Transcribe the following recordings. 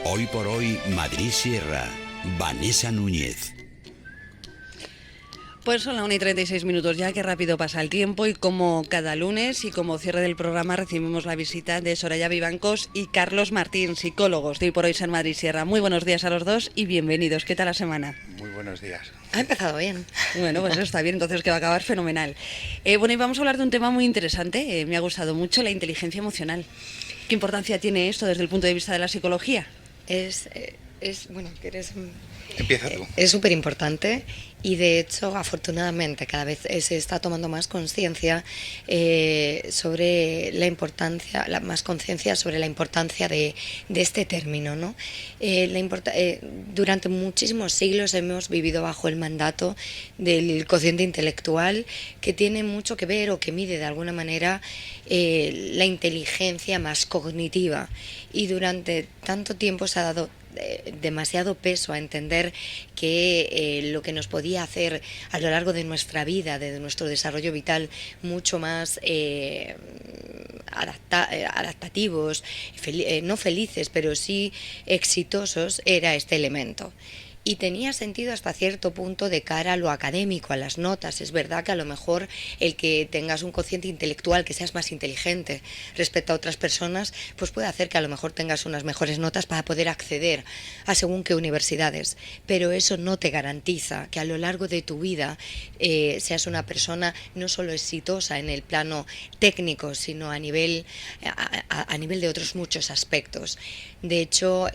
Hoy por hoy, Madrid Sierra. Vanessa Núñez. Pues son las 1:36 ya, qué rápido pasa el tiempo, y como cada lunes y como cierre del programa recibimos la visita de Soraya Vivancos y Carlos Martín, psicólogos de Hoy por Hoy San Madrid Sierra. Muy buenos días a los dos y bienvenidos. ¿Qué tal la semana? Muy buenos días. Ha empezado bien. Bueno, pues eso está bien, entonces que va a acabar fenomenal. Bueno, y vamos a hablar de un tema muy interesante, me ha gustado mucho, la inteligencia emocional. ¿Qué importancia tiene esto desde el punto de vista de la psicología? Bueno, que eres... Empieza tú. Es súper importante y de hecho, afortunadamente, cada vez se está tomando más conciencia sobre la importancia, más conciencia sobre la importancia de este término, ¿no? Durante muchísimos siglos hemos vivido bajo el mandato del cociente intelectual, que tiene mucho que ver o que mide de alguna manera la inteligencia más cognitiva, y durante tanto tiempo se ha dado demasiado peso a entender que lo que nos podía hacer a lo largo de nuestra vida, de nuestro desarrollo vital, mucho más adaptativos, no felices, pero sí exitosos, era este elemento. Y tenía sentido hasta cierto punto de cara a lo académico, a las notas. Es verdad que a lo mejor el que tengas un cociente intelectual, que seas más inteligente respecto a otras personas, pues puede hacer que a lo mejor tengas unas mejores notas para poder acceder a según qué universidades. Pero eso no te garantiza que a lo largo de tu vida seas una persona no solo exitosa en el plano técnico, sino a nivel de otros muchos aspectos. De hecho,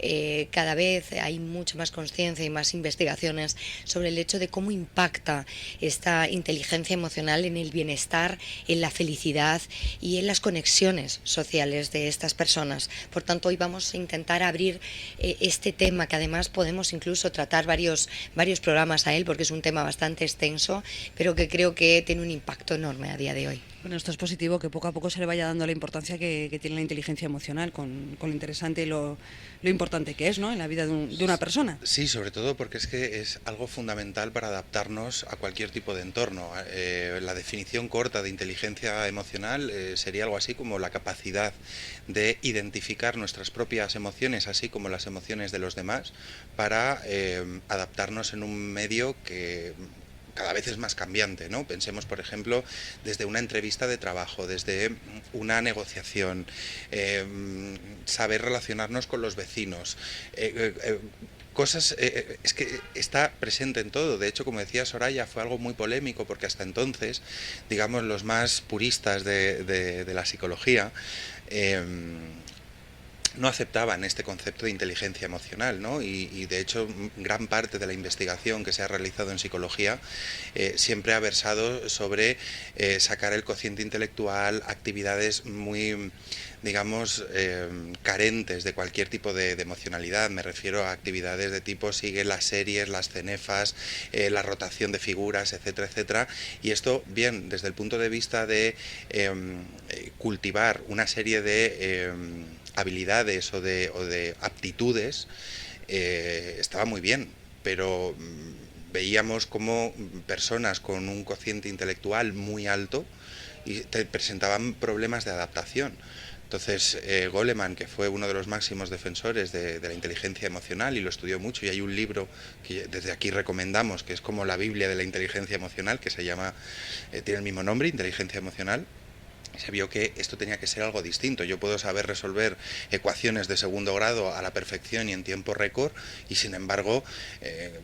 cada vez hay mucha más conciencia y más investigaciones sobre el hecho de cómo impacta esta inteligencia emocional en el bienestar, en la felicidad y en las conexiones sociales de estas personas. Por tanto, hoy vamos a intentar abrir este tema, que además podemos incluso tratar varios programas a él, porque es un tema bastante extenso, pero que creo que tiene un impacto enorme a día de hoy. Bueno, esto es positivo, que poco a poco se le vaya dando la importancia que tiene la inteligencia emocional, con lo interesante y lo importante que es, ¿no?, en la vida de una persona. Sí, sobre todo porque es que es algo fundamental para adaptarnos a cualquier tipo de entorno. La definición corta de inteligencia emocional sería algo así como la capacidad de identificar nuestras propias emociones, así como las emociones de los demás, para adaptarnos en un medio que cada vez es más cambiante, ¿no? Pensemos, por ejemplo, desde una entrevista de trabajo, desde una negociación, saber relacionarnos con los vecinos, cosas, es que está presente en todo. De hecho, como decía Soraya, fue algo muy polémico, porque hasta entonces, digamos, los más puristas de la psicología no aceptaban este concepto de inteligencia emocional, ¿no? Y de hecho, gran parte de la investigación que se ha realizado en psicología siempre ha versado sobre sacar el cociente intelectual, actividades muy, digamos, carentes de cualquier tipo de emocionalidad. Me refiero a actividades de tipo sigue las series, las cenefas, la rotación de figuras, etcétera, etcétera. Y esto, bien, desde el punto de vista de cultivar una serie de habilidades o de aptitudes, estaba muy bien, pero veíamos como personas con un cociente intelectual muy alto y te presentaban problemas de adaptación. Entonces, Goleman, que fue uno de los máximos defensores de la inteligencia emocional y lo estudió mucho, y hay un libro que desde aquí recomendamos, que es como la Biblia de la inteligencia emocional, que se llama, tiene el mismo nombre, Inteligencia Emocional. Se vio que esto tenía que ser algo distinto. Yo puedo saber resolver ecuaciones de segundo grado a la perfección y en tiempo récord, y sin embargo,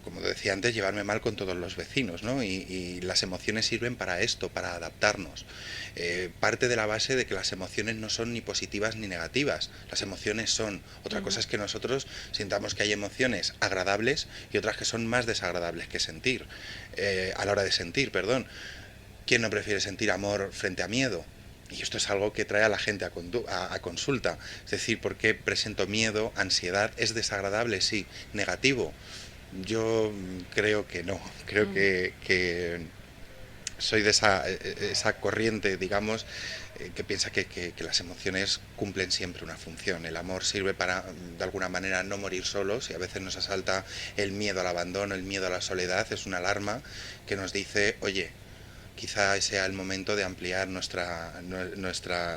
como decía antes, llevarme mal con todos los vecinos, ¿no? Y las emociones sirven para esto, para adaptarnos. Parte de la base de que las emociones no son ni positivas ni negativas. Las emociones son. Otra cosa es que nosotros sintamos que hay emociones agradables y otras que son más desagradables que sentir. A la hora de sentir, perdón. ¿Quién no prefiere sentir amor frente a miedo? Y esto es algo que trae a la gente a consulta. Es decir, ¿por qué presento miedo, ansiedad? ¿Es desagradable? Sí. ¿Negativo? Yo creo que no. Creo que soy de esa corriente, digamos, que piensa que las emociones cumplen siempre una función. El amor sirve para, de alguna manera, no morir solos, y a veces nos asalta el miedo al abandono, el miedo a la soledad. Es una alarma que nos dice, oye, quizá sea el momento de ampliar nuestra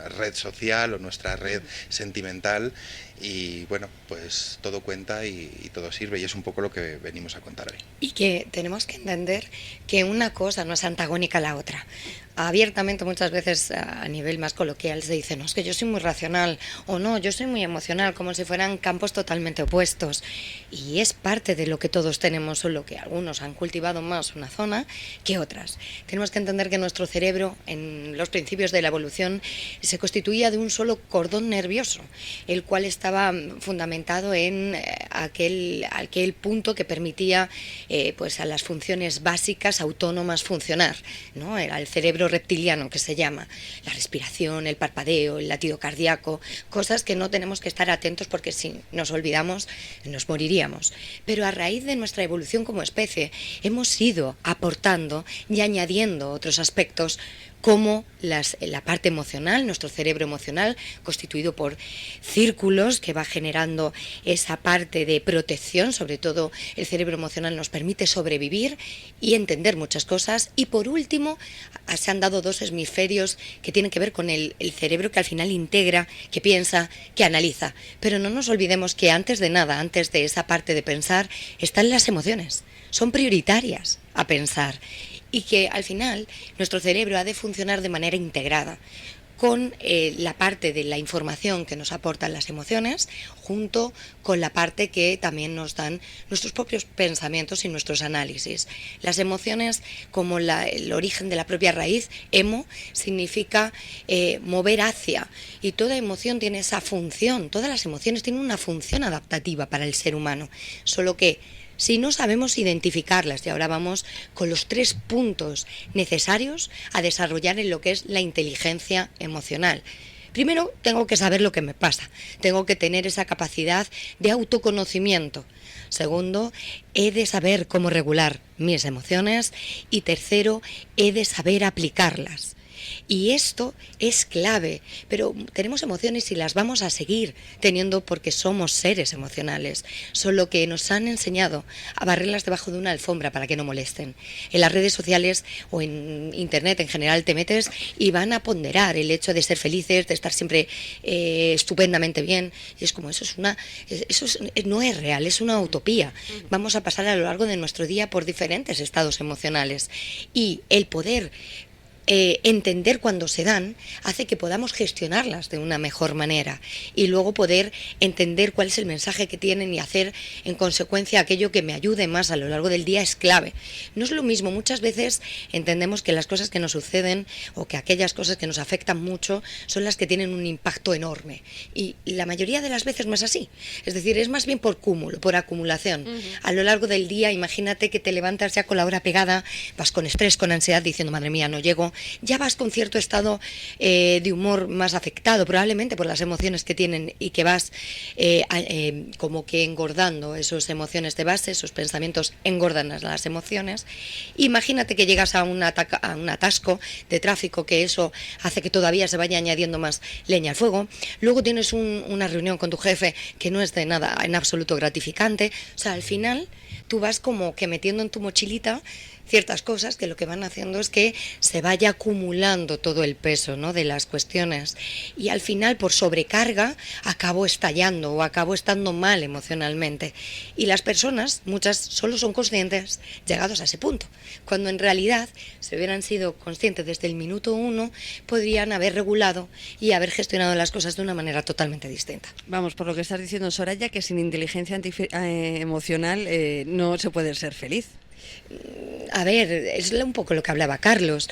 red social o nuestra red sentimental y bueno, pues todo cuenta y todo sirve, y es un poco lo que venimos a contar hoy. Y que tenemos que entender que una cosa no es antagónica a la otra. Abiertamente muchas veces a nivel más coloquial se dice, no, es que yo soy muy racional, o no, yo soy muy emocional, como si fueran campos totalmente opuestos. Y es parte de lo que todos tenemos, solo que algunos han cultivado más una zona que otras. Tenemos que entender que nuestro cerebro, en los principios de la evolución, se constituía de un solo cordón nervioso, el cual estaba fundamentado en aquel punto que permitía pues a las funciones básicas autónomas funcionar, ¿no? Era el cerebro reptiliano, que se llama, la respiración, el parpadeo, el latido cardíaco, cosas que no tenemos que estar atentos porque si nos olvidamos nos moriríamos. Pero a raíz de nuestra evolución como especie hemos ido aportando y añadiendo otros aspectos como la parte emocional, nuestro cerebro emocional, constituido por círculos que va generando esa parte de protección, sobre todo el cerebro emocional nos permite sobrevivir y entender muchas cosas. Y por último, se han dado dos hemisferios que tienen que ver con el cerebro que al final integra, que piensa, que analiza. Pero no nos olvidemos que antes de nada, antes de esa parte de pensar, están las emociones. Son prioritarias a pensar. Y que al final nuestro cerebro ha de funcionar de manera integrada con la parte de la información que nos aportan las emociones, junto con la parte que también nos dan nuestros propios pensamientos y nuestros análisis. Las emociones, como el origen de la propia raíz, emo, significa mover hacia, y toda emoción tiene esa función, todas las emociones tienen una función adaptativa para el ser humano, solo que si no sabemos identificarlas, y ahora vamos con los 3 puntos necesarios a desarrollar en lo que es la inteligencia emocional. Primero, tengo que saber lo que me pasa, tengo que tener esa capacidad de autoconocimiento. Segundo, he de saber cómo regular mis emociones. Y tercero, he de saber aplicarlas. Y esto es clave, pero tenemos emociones y las vamos a seguir teniendo porque somos seres emocionales, solo que nos han enseñado a barrerlas debajo de una alfombra para que no molesten. En las redes sociales o en internet en general te metes y van a ponderar el hecho de ser felices, de estar siempre estupendamente bien, y es como no es real, es una utopía. Vamos a pasar a lo largo de nuestro día por diferentes estados emocionales, y el poder entender cuando se dan hace que podamos gestionarlas de una mejor manera y luego poder entender cuál es el mensaje que tienen y hacer en consecuencia aquello que me ayude más a lo largo del día es clave. No es lo mismo, muchas veces entendemos que las cosas que nos suceden o que aquellas cosas que nos afectan mucho son las que tienen un impacto enorme, y la mayoría de las veces no es así, es decir, es más bien por cúmulo, por acumulación. A lo largo del día, imagínate que te levantas ya con la hora pegada, vas con estrés, con ansiedad, diciendo madre mía, no llego, ya vas con cierto estado de humor más afectado, probablemente por las emociones que tienen, y que vas como que engordando esas emociones de base, esos pensamientos engordan las emociones. Imagínate que llegas a un atasco de tráfico, que eso hace que todavía se vaya añadiendo más leña al fuego. Luego tienes una reunión con tu jefe que no es de nada en absoluto gratificante. O sea, al final tú vas como que metiendo en tu mochilita ciertas cosas que lo que van haciendo es que se vaya acumulando todo el peso, ¿no?, de las cuestiones, y al final por sobrecarga acabo estallando o acabo estando mal emocionalmente, y las personas, muchas, solo son conscientes llegados a ese punto, cuando en realidad si hubieran sido conscientes desde el minuto 1 podrían haber regulado y haber gestionado las cosas de una manera totalmente distinta. Vamos, por lo que estás diciendo, Soraya, que sin inteligencia emocional no se puede ser feliz. A ver, es un poco lo que hablaba Carlos.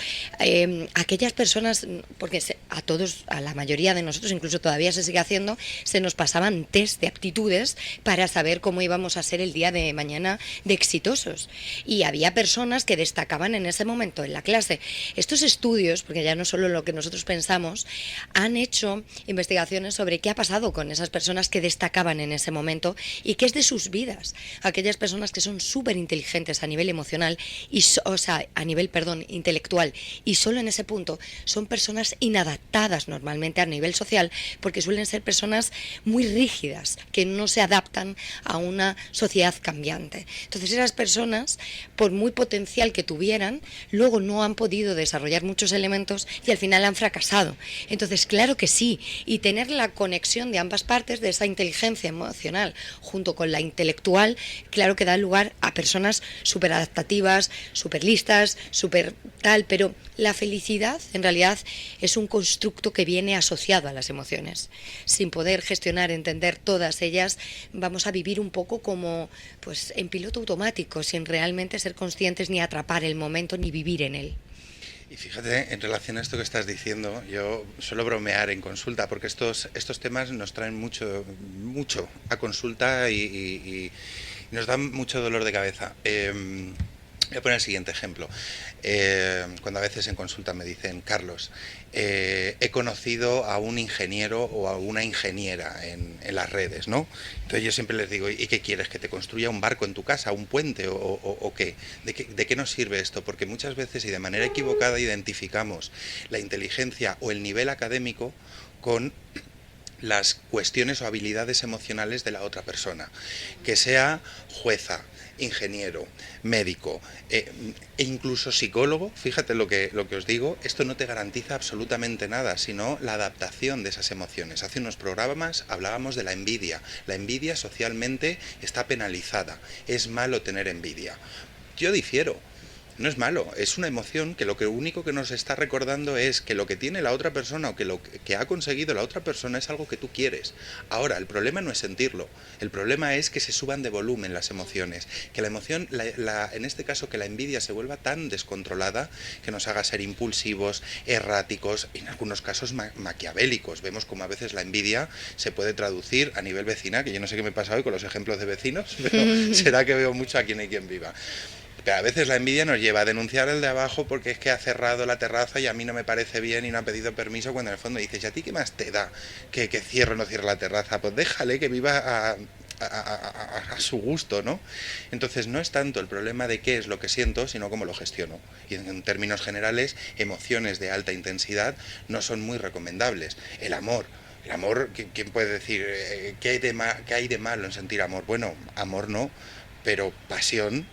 Aquellas personas, porque a todos, a la mayoría de nosotros, incluso todavía se sigue haciendo, se nos pasaban test de aptitudes para saber cómo íbamos a ser el día de mañana de exitosos. Y había personas que destacaban en ese momento en la clase. Estos estudios, porque ya no solo lo que nosotros pensamos, han hecho investigaciones sobre qué ha pasado con esas personas que destacaban en ese momento y qué es de sus vidas. Aquellas personas que son súper inteligentes a nivel nivel emocional, o sea, a nivel, perdón, intelectual, y solo en ese punto son personas inadaptadas normalmente a nivel social, porque suelen ser personas muy rígidas, que no se adaptan a una sociedad cambiante. Entonces esas personas, por muy potencial que tuvieran, luego no han podido desarrollar muchos elementos y al final han fracasado. Entonces, claro que sí, y tener la conexión de ambas partes, de esa inteligencia emocional junto con la intelectual, claro que da lugar a personas súper adaptativas, súper listas, súper tal, pero la felicidad en realidad es un constructo que viene asociado a las emociones. Sin poder gestionar, entender todas ellas, vamos a vivir un poco como pues en piloto automático, sin realmente ser conscientes ni atrapar el momento ni vivir en él. Y fíjate, en relación a esto que estás diciendo, yo suelo bromear en consulta, porque estos temas nos traen mucho a consulta y nos dan mucho dolor de cabeza. Voy a poner el siguiente ejemplo. Cuando a veces en consulta me dicen, Carlos, he conocido a un ingeniero o a una ingeniera en las redes, ¿no? Entonces yo siempre les digo, ¿y qué quieres? ¿Que te construya un barco en tu casa, un puente o qué? ¿De qué nos sirve esto? Porque muchas veces y de manera equivocada identificamos la inteligencia o el nivel académico con las cuestiones o habilidades emocionales de la otra persona. Que sea jueza, ingeniero, médico e incluso psicólogo, fíjate lo que os digo, esto no te garantiza absolutamente nada, sino la adaptación de esas emociones. Hace unos programas hablábamos de la envidia. La envidia socialmente está penalizada. Es malo tener envidia. Yo difiero. No es malo, es una emoción que lo único que nos está recordando es que lo que tiene la otra persona o que lo que ha conseguido la otra persona es algo que tú quieres. Ahora, el problema no es sentirlo, el problema es que se suban de volumen las emociones, que la emoción, en este caso que la envidia se vuelva tan descontrolada que nos haga ser impulsivos, erráticos, y en algunos casos maquiavélicos. Vemos como a veces la envidia se puede traducir a nivel vecinal, que yo no sé qué me pasa hoy con los ejemplos de vecinos, pero será que veo mucho a quien hay quien viva. Pero a veces la envidia nos lleva a denunciar el de abajo porque es que ha cerrado la terraza y a mí no me parece bien y no ha pedido permiso, cuando en el fondo dices, ¿y a ti qué más te da que cierre o no cierre la terraza? Pues déjale que viva a su gusto, ¿no? Entonces no es tanto el problema de qué es lo que siento, sino cómo lo gestiono. Y en términos generales, emociones de alta intensidad no son muy recomendables. El amor, ¿quién puede decir qué hay de malo en sentir amor? Bueno, amor no, pero pasión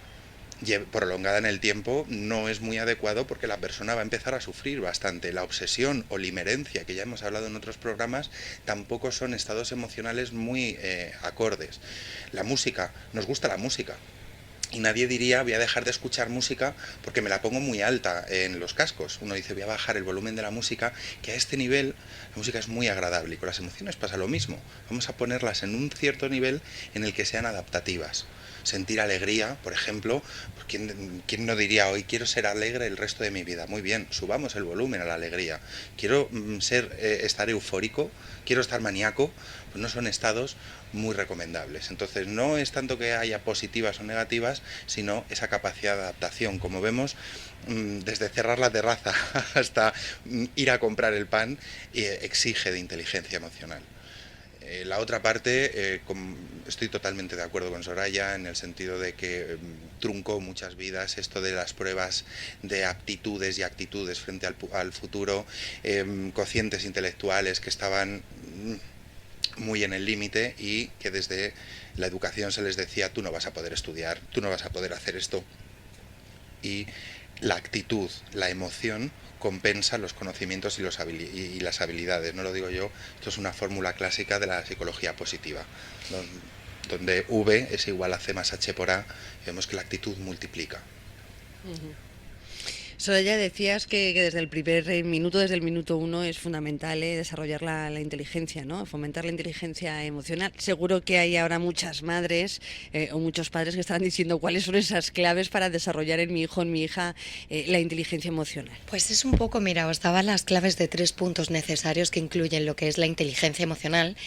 prolongada en el tiempo no es muy adecuado, porque la persona va a empezar a sufrir bastante. La obsesión o limerencia, que ya hemos hablado en otros programas, tampoco son estados emocionales muy acordes. La música, nos gusta la música. Y nadie diría, voy a dejar de escuchar música porque me la pongo muy alta en los cascos. Uno dice, voy a bajar el volumen de la música, que a este nivel la música es muy agradable. Y con las emociones pasa lo mismo. Vamos a ponerlas en un cierto nivel en el que sean adaptativas. Sentir alegría, por ejemplo, ¿quién no diría hoy quiero ser alegre el resto de mi vida? Muy bien, subamos el volumen a la alegría. Quiero estar eufórico, quiero estar maníaco, pues no son estados muy recomendables. Entonces no es tanto que haya positivas o negativas, sino esa capacidad de adaptación. Como vemos, desde cerrar la terraza hasta ir a comprar el pan, exige de inteligencia emocional. La otra parte, estoy totalmente de acuerdo con Soraya en el sentido de que truncó muchas vidas esto de las pruebas de aptitudes y actitudes frente al futuro, cocientes intelectuales que estaban muy en el límite y que desde la educación se les decía, tú no vas a poder estudiar, tú no vas a poder hacer esto. Y la actitud, la emoción compensa los conocimientos y las habilidades. No lo digo yo, esto es una fórmula clásica de la psicología positiva, donde V es igual a C más H por A, y vemos que la actitud multiplica. Uh-huh. Soraya, decías que desde el primer minuto, desde el minuto uno, es fundamental desarrollar la inteligencia, ¿no? Fomentar la inteligencia emocional. Seguro que hay ahora muchas madres o muchos padres que están diciendo cuáles son esas claves para desarrollar en mi hijo, en mi hija, la inteligencia emocional. Pues es un poco, mira, os daba las claves de 3 puntos necesarios que incluyen lo que es la inteligencia emocional.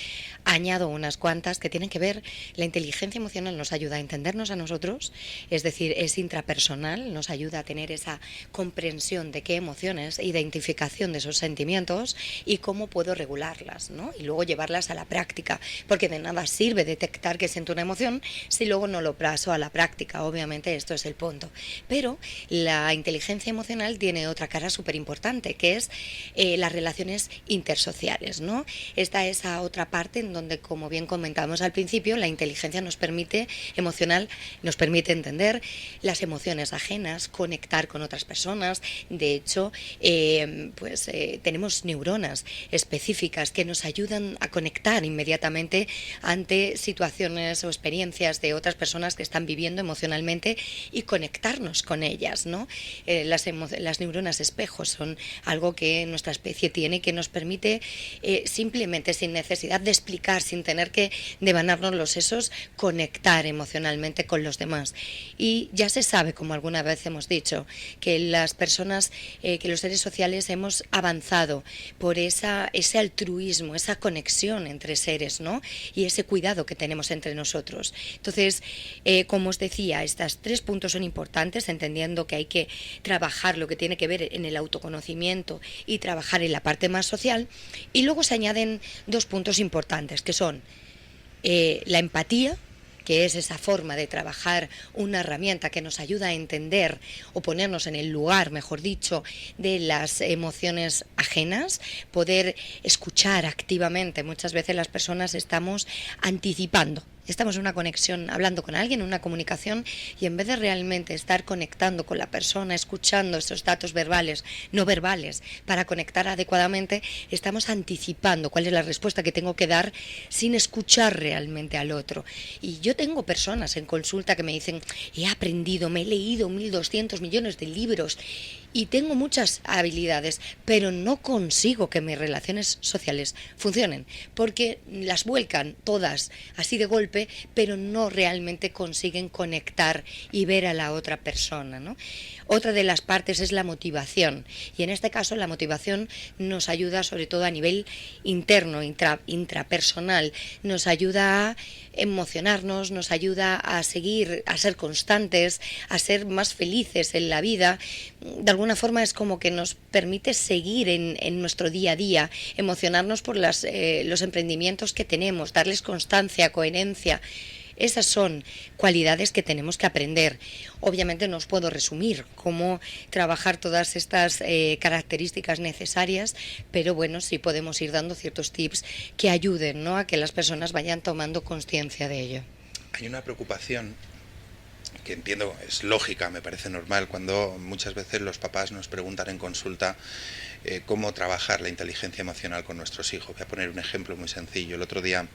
añado unas cuantas que tienen que ver, la inteligencia emocional nos ayuda a entendernos a nosotros, es decir, es intrapersonal, nos ayuda a tener esa comprensión de qué emociones, identificación de esos sentimientos y cómo puedo regularlas, ¿no? Y luego llevarlas a la práctica, porque de nada sirve detectar que siento una emoción si luego no lo paso a la práctica, obviamente esto es el punto. Pero la inteligencia emocional tiene otra cara súper importante, que es las relaciones intersociales, ¿no? Esta es esa otra parte en donde, como bien comentamos al principio, la inteligencia emocional nos permite entender las emociones ajenas, conectar con otras personas. De hecho, tenemos neuronas específicas que nos ayudan a conectar inmediatamente ante situaciones o experiencias de otras personas que están viviendo emocionalmente y conectarnos con ellas, ¿no? Las neuronas espejos son algo que nuestra especie tiene, que nos permite simplemente, sin necesidad de explicar, sin tener que devanarnos los sesos, conectar emocionalmente con los demás. Y ya se sabe, como alguna vez hemos dicho, que las personas, que los seres sociales hemos avanzado por ese altruismo, esa conexión entre seres, ¿no? Y ese cuidado que tenemos entre nosotros. Entonces, como os decía, estos 3 puntos son importantes, entendiendo que hay que trabajar lo que tiene que ver en el autoconocimiento y trabajar en la parte más social. Y luego se añaden 2 puntos importantes, que son la empatía, que es esa forma de trabajar una herramienta que nos ayuda a entender o ponernos en el lugar, mejor dicho, de las emociones ajenas, poder escuchar activamente. Muchas veces las personas estamos anticipando. Estamos en una conexión, hablando con alguien, en una comunicación, y en vez de realmente estar conectando con la persona, escuchando esos datos verbales, no verbales, para conectar adecuadamente, estamos anticipando cuál es la respuesta que tengo que dar sin escuchar realmente al otro. Y yo tengo personas en consulta que me dicen, he aprendido, me he leído 1.200 millones de libros y tengo muchas habilidades, pero no consigo que mis relaciones sociales funcionen, porque las vuelcan todas así de golpe, pero no realmente consiguen conectar y ver a la otra persona, ¿no? Otra de las partes es la motivación, y en este caso la motivación nos ayuda sobre todo a nivel interno, intrapersonal, nos ayuda a emocionarnos, nos ayuda a seguir, a ser constantes, a ser más felices en la vida. De alguna forma es como que nos permite seguir en nuestro día a día, emocionarnos por los emprendimientos que tenemos, darles constancia, coherencia. Esas son cualidades que tenemos que aprender. Obviamente no os puedo resumir cómo trabajar todas estas características necesarias, pero bueno, sí podemos ir dando ciertos tips que ayuden, ¿no?, a que las personas vayan tomando conciencia de ello. Hay una preocupación que entiendo, es lógica, me parece normal, cuando muchas veces los papás nos preguntan en consulta cómo trabajar la inteligencia emocional con nuestros hijos. Voy a poner un ejemplo muy sencillo. El otro día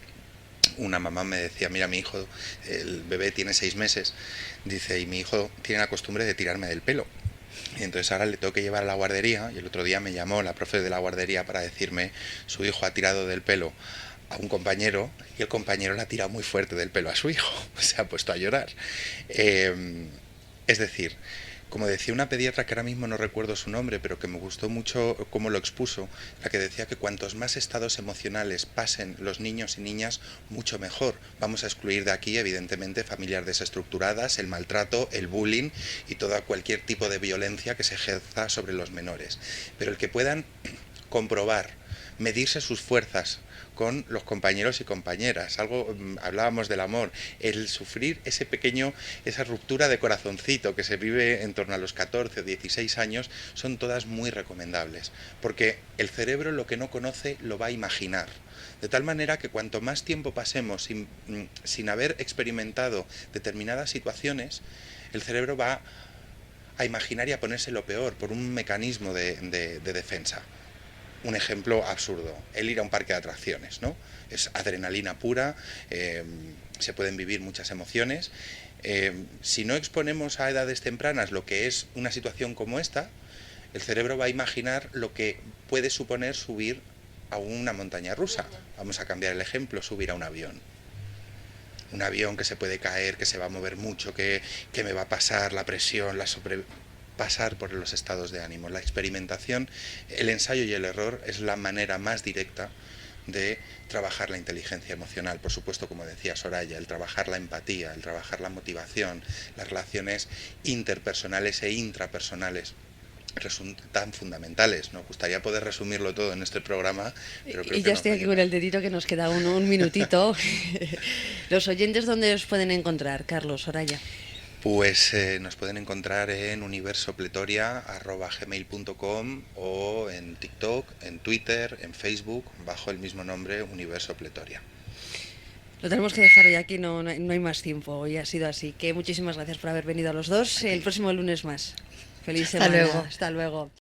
una mamá me decía, mira, mi hijo, el bebé tiene 6 meses, dice, y mi hijo tiene la costumbre de tirarme del pelo. Y entonces ahora le tengo que llevar a la guardería, y el otro día me llamó la profe de la guardería para decirme, su hijo ha tirado del pelo a un compañero y el compañero le ha tirado muy fuerte del pelo a su hijo, se ha puesto a llorar. Es decir, como decía una pediatra que ahora mismo no recuerdo su nombre, pero que me gustó mucho cómo lo expuso, la que decía que cuantos más estados emocionales pasen los niños y niñas, mucho mejor. Vamos a excluir de aquí, evidentemente, familias desestructuradas, el maltrato, el bullying y cualquier tipo de violencia que se ejerza sobre los menores. Pero el que puedan comprobar, medirse sus fuerzas con los compañeros y compañeras, hablábamos del amor, el sufrir esa ruptura de corazoncito que se vive en torno a los 14 o 16 años, son todas muy recomendables, porque el cerebro lo que no conoce lo va a imaginar, de tal manera que cuanto más tiempo pasemos sin haber experimentado determinadas situaciones, el cerebro va a imaginar y a ponerse lo peor por un mecanismo de defensa. Un ejemplo absurdo, el ir a un parque de atracciones, ¿no? Es adrenalina pura, se pueden vivir muchas emociones. Si no exponemos a edades tempranas lo que es una situación como esta, el cerebro va a imaginar lo que puede suponer subir a una montaña rusa. Vamos a cambiar el ejemplo, subir a un avión. Un avión que se puede caer, que se va a mover mucho, que me va a pasar la presión, pasar por los estados de ánimo. La experimentación, el ensayo y el error es la manera más directa de trabajar la inteligencia emocional. Por supuesto, como decía Soraya, el trabajar la empatía, el trabajar la motivación, las relaciones interpersonales e intrapersonales tan fundamentales. Nos gustaría poder resumirlo todo en este programa, pero creo y que ya no estoy aquí falla. con el dedito, que nos queda un minutito. Los oyentes, ¿dónde os pueden encontrar, Carlos, Soraya? Pues nos pueden encontrar en universopletoria@gmail.com o en TikTok, en Twitter, en Facebook, bajo el mismo nombre, Universo Pletoria. Lo tenemos que dejar hoy aquí, no hay más tiempo, hoy ha sido así. Que muchísimas gracias por haber venido a los dos. El próximo lunes más. Feliz Hasta semana. luego. Hasta luego.